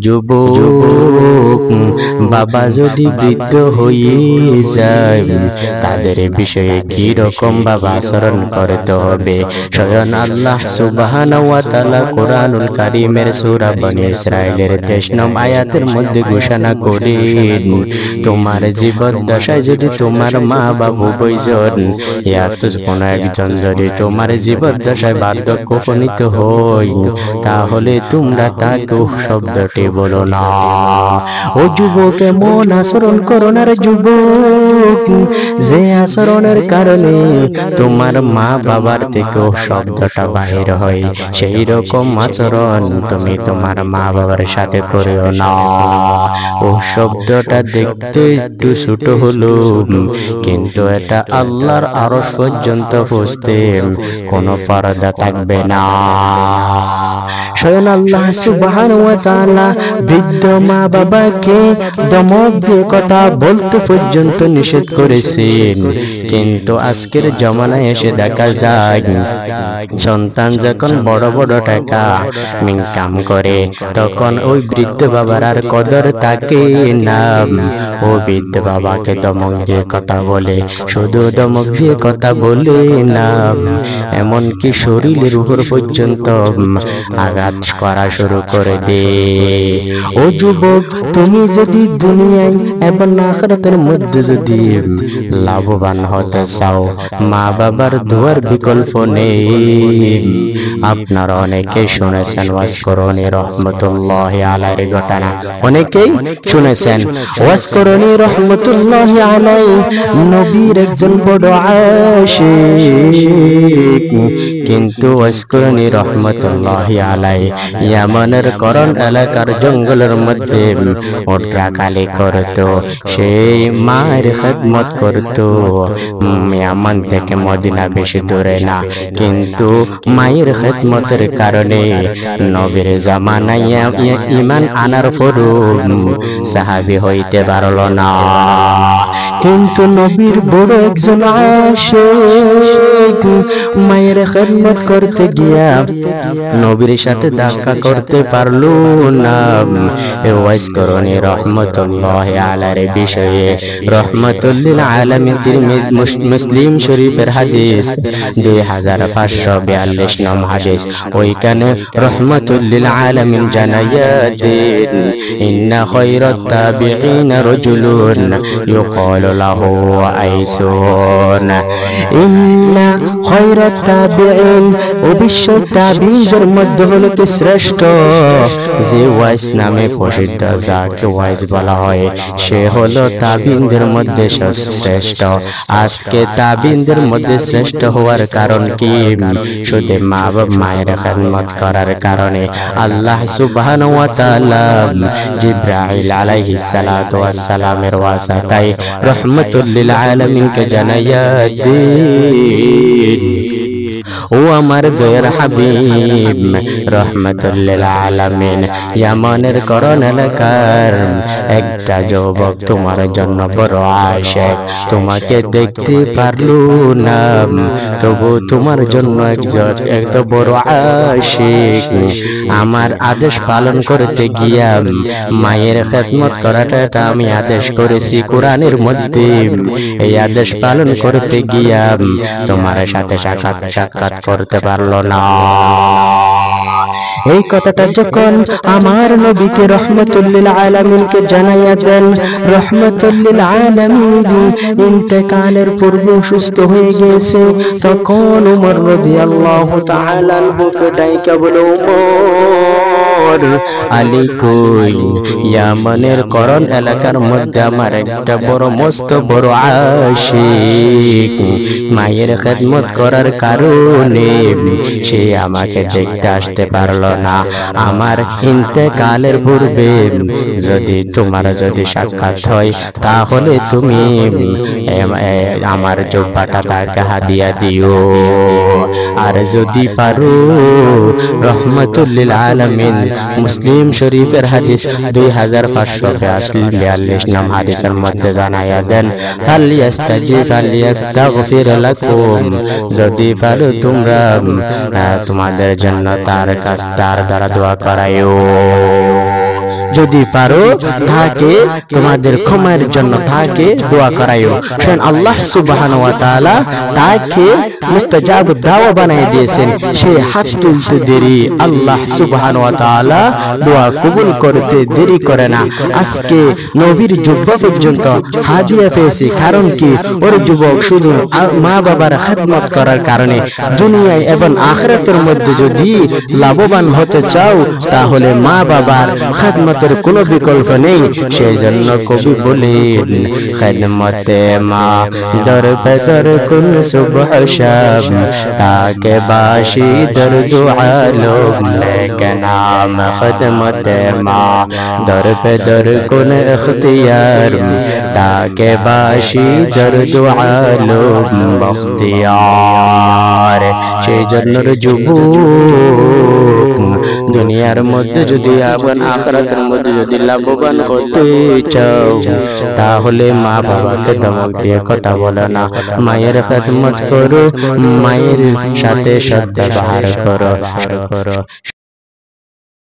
যুবক বাবা যদি বৃদ্ধ হয়ে যায় তাদের বিষয়ে কি রকম বাবা আচরণ করতে হবে স্বয়ং আল্লাহ সুবহানাহু ওয়া তাআলা কোরআনুল কারীমের সূরা বনী ইসরাঈলের 23 নং আয়াতের মধ্যে ঘোষণা করেন, তোমার জীবদ্দশায় যদি তোমার মা বাবা উভয়জন কোনো একজন যদি তোমার জীবদ্দশায় বার্ধক্য উপনীত হয় তাহলে তোমরা তাকে শব্দটি বলো না। ও যুবক, এমন আচরণ করো না রে যুবক যে আচরণের কারণে তোমার মা বাবার থেকে শব্দটা বাহির হয়, সেই রকম আচরণ তুমি তোমার মা বাবার সাথে করিও না। ও শব্দটা দেখতে একটু ছোট হলো কিন্তু এটা আল্লাহর আরশ পর্যন্ত পৌঁছতে কোনো পর্দা থাকবে না। স্বয়ং আল্লাহ সুবহানাহু ওয়া তাআলা বৃদ্ধ মা বাবাকে দমক দিয়ে কথা বলতে পর্যন্ত নিষেধ করেছেন, কিন্তু আজকের জমানায় এসে দেখা যায় সন্তান যখন বড় বড় টাকা ইনকাম করে তখন ওই বৃদ্ধ বাবার আর কদর থাকে না। ও বৃদ্ধ বাবাকে দমক দিয়ে কথা বলে, শুধু দমক দিয়ে কথা বলে না, এমনকি শরীরের উপর পর্যন্ত আঘাত করা শুরু করে দে। ও যুবক, তুমি যদি দুনিয়ায় এবং আখিরাতের মধ্যে যদি লাভবান হতে চাও, মা বাবার দোয়ার বিকল্প নেই। আপনারা অনেকেই শুনেছেন ওয়াসকরণী রহমতুল্লাহি আলাইহির ঘটনা, অনেকেই শুনেছেন। ওয়াসকরণী রহমতুল্লাহি আলাইহি নবীর একজন বড় আশিক, কিন্তু ওয়াসকরণী রহমতুল্লাহি আলাইহি ইয়ামানের করণ এলাকার জঙ্গলের মধ্যে ওট্রাকালি করত। সেই মায়ের খেদমত করত। ইয়ামান থেকে মদিনা বেশি দূরে না, কিন্তু মায়ের খেদমতের কারণে নবীর জামানায় ঈমান আনার পরও সাহাবী হইতে পারল না। কিন্তু নবীর বড় একজন আশিক মায়ের খেদমত করতে গিয়া নবীর সাথে দেখা করতে পারলো না। ওয়াসকরণী রহমতুল্লাহি আলাইহির বিষয়ে রহমাতুল লিল আলামিন মুসলিম শরীফের হাদিস 2542 নং হাদিস, ওইখানে রহমাতুল লিল আলামিন জানাইয়া দেন, ইন্না খায়রাত তাবিঈন রাজুলুন ইউকালু লাহু আইসুন। ইন্না খায়রাত তাবিঈন, অবশ্যই তাবিঈদের মধ্যে হলো কি শ্রেষ্ঠ, যে ওয়াইস নামে প্রসিদ্ধ, যাকে ওয়াইস বলা হয়, সে হলো তাবিঈদের মধ্যে শ্রেষ্ঠ। আজকে তাবিঈদের মধ্যে শ্রেষ্ঠ হওয়ার কারণ কি? শুধু মা বাবা মায়ের খেদমত করার কারণে আল্লাহ সুবহানাহু ওয়া তাআলা জিবরাইল আলাইহিস সালাতু ওয়াস সালামের ওয়াসাতায় রহমাতুল লিল আলামিনকে জানাইয়া দেন, ও আমার দয়ার হাবিব রহমাতুল লিল আলামিন, ইয়ামানের করণ এলাকার একটা যুবক তোমার জন্য বড় আশিক, তোমাকে দেখতে পারলো না, তবু তোমার জন্য এত বড় আশিক। আমার আদেশ পালন করতে গিয়া মায়ের খেদমত করাটা আমি আদেশ করেছি কোরআনের মধ্যে, এই আদেশ পালন করতে গিয়া তোমার সাথে সাক্ষাৎ করতে পারলো না। এই কথাটা যখন আমার নবীকে রহমাতুল লিল আলামিনকে জানাইয়া দেন, রহমাতুল লিল আলামিন ইন্তেকালের পূর্বে সুস্থ হয়ে গেছে, তখন ওমর রাদিয়াল্লাহু তাআলা আনহুকে ডাইকা বলে, ওমর, আলী কই? ইয়ামানের করণ এলাকার মধ্যে আমার একটা বড় মস্ত বড় আশিক, মায়ের খেদমত করার কারণে সে আমাকে দেখতে আসতে পারলো না। আমার ইন্তেকালের পূর্বে যদি তোমার যদি সাক্ষাৎ হয় তাহলে তুমি আমার জুব্বাটা তাকে হাদিয়া দিও, আর যদি পারো রহমাতুল লিল আলামিন মুসলিম শরীফের হাদিস 2542 নং হাদিসের মধ্যে জানাইয়া দেন, ফালিয়াস্তাগফির লাকুম, যদি পারো তোমরা তোমাদের জন্য তার দ্বারা দোয়া করাইও। যদি পারো তাকে তোমাদের ক্ষমার জন্য তাকে দোয়া করাইও। স্বয়ং আল্লাহ সুবহানাহু ওয়া তাআলা তাকে মুস্তাজাব দাওয়া বানিয়ে দিয়েছেন। সে হাত তুলতে দেরি, আল্লাহ সুবহানাহু ওয়া তাআলা দোয়া কবুল করতে দেরি করে না। আজকে নবীর যুব্বা পর্যন্ত হাদিয়া পেয়েছে, কারণ কি? ওর যুবক শুধু মা বাবার খেদমত করার কারণে দুনিয়ায় এবং আখিরাতের মধ্যে যদি লাভবান হতে চাও তাহলে মা বাবার খেদমতের কোনো বিকল্প নেই। সেই জন্য কবি বলেন, খেদমতে মা দর পে দর কুন সুবহ শাম, তাকে বাশি দর্দ আলম লেকে নাম। খেদমতে মা দর পে দর কুন ইখতিয়ার, তাকে বাশি দর্দ আলম বখতিয়ার। সেই জন্য যুবক দুনিয়ার মধ্যে যদি এবং আখিরাতের মধ্যে যদি লাভবান হতে চাও তাহলে মা বাবাকে ধমক দিয়ে কথা বলো না, মায়ের খেদমত করো, মায়ের সাথে সদ্ব্যবহার করো।